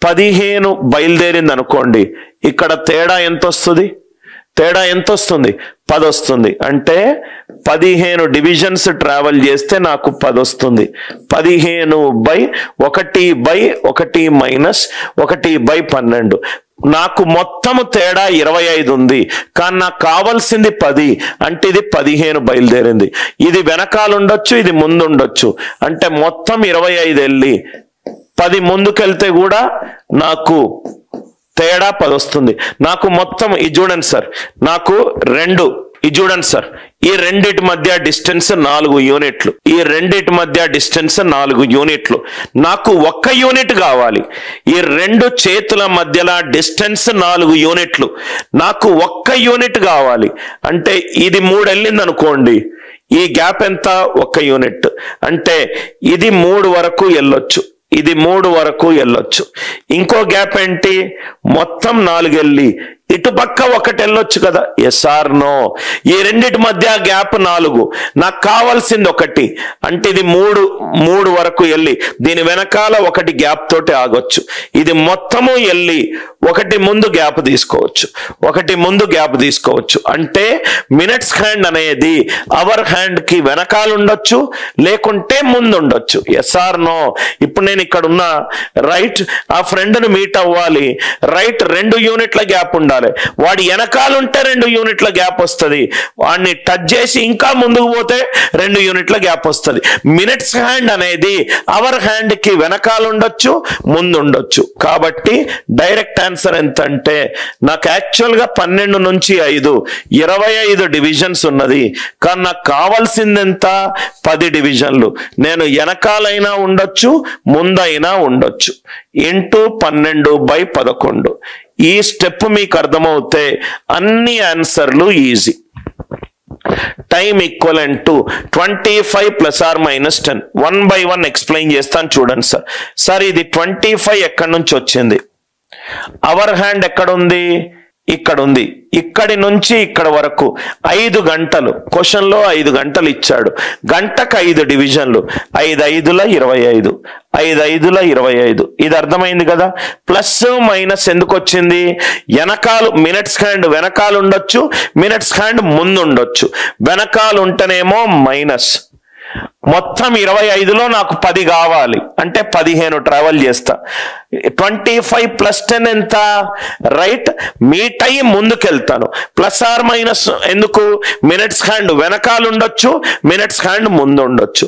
15 బయలుదేరింది అనుకోండి, ఇక్కడ తేడా ఎంత వస్తుంది? 10 వస్తుంది. అంటే 15 డివిజన్స్ ట్రావెల్ చేస్తే నాకు 10 వస్తుంది. 15/1/1 మైనస్ 1/12. నాకు మొత్తము తేడా 25 ఉంది, కానీ నాకు కావాల్సింది 10. అంటే ఇది 15 బయలుదేరింది. ఇది వెనకాల ఉండొచ్చు, ఇది ముందు ఉండొచ్చు. అంటే మొత్తం 25 వెళ్ళి 10 ముందుకెళ్తే కూడా నాకు తేడా 10 వస్తుంది. నాకు మొత్తం ఇది చూడండి సార్, నాకు ఇది చూడండి సార్, ఈ రెండిటి మధ్య డిస్టెన్స్ 4 యూనిట్లు. ఈ రెండిటి మధ్య డిస్టెన్స్ 4 యూనిట్లు. నాకు 1 యూనిట్ కావాలి. ఈ రెండు చేతుల మధ్యలో డిస్టెన్స్ 4 యూనిట్లు. నాకు 1 యూనిట్ కావాలి. అంటే ఇది 3 వెళ్ళింది అనుకోండి, ఈ గ్యాప్ ఎంత? 1 యూనిట్. అంటే ఇది 3 వరకు వెళ్ళొచ్చు, ఇది 3 వరకు వెళ్ళొచ్చు. ఇంకో గ్యాప్ ఏంటి? మొత్తం 4 వెళ్ళి ఇటు పక్క 1 వెళ్ళొచ్చు కదా. Yes or no? ఈ రెండిటి మధ్య గ్యాప్ 4, నాకు కావాల్సింది 1. అంటే ఇది 3 వరకు వెళ్ళి దీని వెనకాల 1 గ్యాప్ తోటి ఆగొచ్చు. ఇది మొత్తము వెళ్ళి 1 ముందు గ్యాప్ తీసుకోవచ్చు, 1 ముందు గ్యాప్ తీసుకోవచ్చు. అంటే మినిట్స్ హ్యాండ్ అనేది అవర్ హ్యాండ్ కి వెనకాల ఉండొచ్చు, లేకుంటే ముందు ఉండొచ్చు. Yes or no? ఇప్పుడు నేను ఇక్కడ ఉన్న రైట్, ఆ ఫ్రెండ్ ను మీట్ అవ్వాలి, రైట్ 2 యూనిట్ల గ్యాప్ ఉండాలి. వాడి వెనకాల ఉంటే 2 యూనిట్ల గ్యాప్ వస్తుంది. వాడిని టచ్ చేసి ఇంకా ముందుకు పోతే 2 యూనిట్ల గ్యాప్ వస్తుంది. మినిట్స్ హ్యాండ్ అనేది అవర్ హ్యాండ్ కి వెనకాల ఉండొచ్చు, ముందు ఉండొచ్చు. కాబట్టి డైరెక్ట్ ఆన్సర్ ఎంత అంటే, నాకు యాక్చువల్ గా 12 నుంచి 5 25 డివిజన్స్ ఉన్నది, కానీ నాకు కావాల్సింది ఎంత? 10 డివిజన్లు. నేను వెనకాలైనా ఉండొచ్చు, ముందైనా ఉండొచ్చు. ఇంటూ 12/11. ఈ స్టెప్ మీకు అర్థమవుతే అన్ని ఆన్సర్లు easy. Time equivalent to 25 ± 10. 1 by 1 explain చేస్తాను చూడండి సార్. సార్ ఇది 25 ఎక్కడి నుంచి వచ్చింది? అవర్ హ్యాండ్ ఎక్కడ ఉంది? ఇక్కడ ఉంది. ఇక్కడి నుంచి ఇక్కడ వరకు 5 గంటలు. క్వశ్చన్ లో 5 గంటలు ఇచ్చాడు. గంటకు 5 డివిజన్లు. 5 5ల 25, 5 5ల 25. ఇది అర్థమైంది కదా? ప్లస్ మైనస్ ఎందుకు వచ్చింది? వెనకాల మినిట్స్ హ్యాండ్ వెనకాల ఉండొచ్చు, మినిట్స్ హ్యాండ్ ముందు ఉండొచ్చు. వెనకాల ఉంటేనేమో మైనస్. మొత్తం 25లో నాకు 10 కావాలి, అంటే 15 ట్రావెల్ చేస్తా. 25 + 10 ఎంత? రైట్, మీట్ అయ్యి ముందుకెళ్తాను. ప్లస్ ఆర్ మైనస్ ఎందుకు? మినిట్స్ హ్యాండ్ వెనకాల ఉండొచ్చు, మినిట్స్ హ్యాండ్ ముందు ఉండొచ్చు.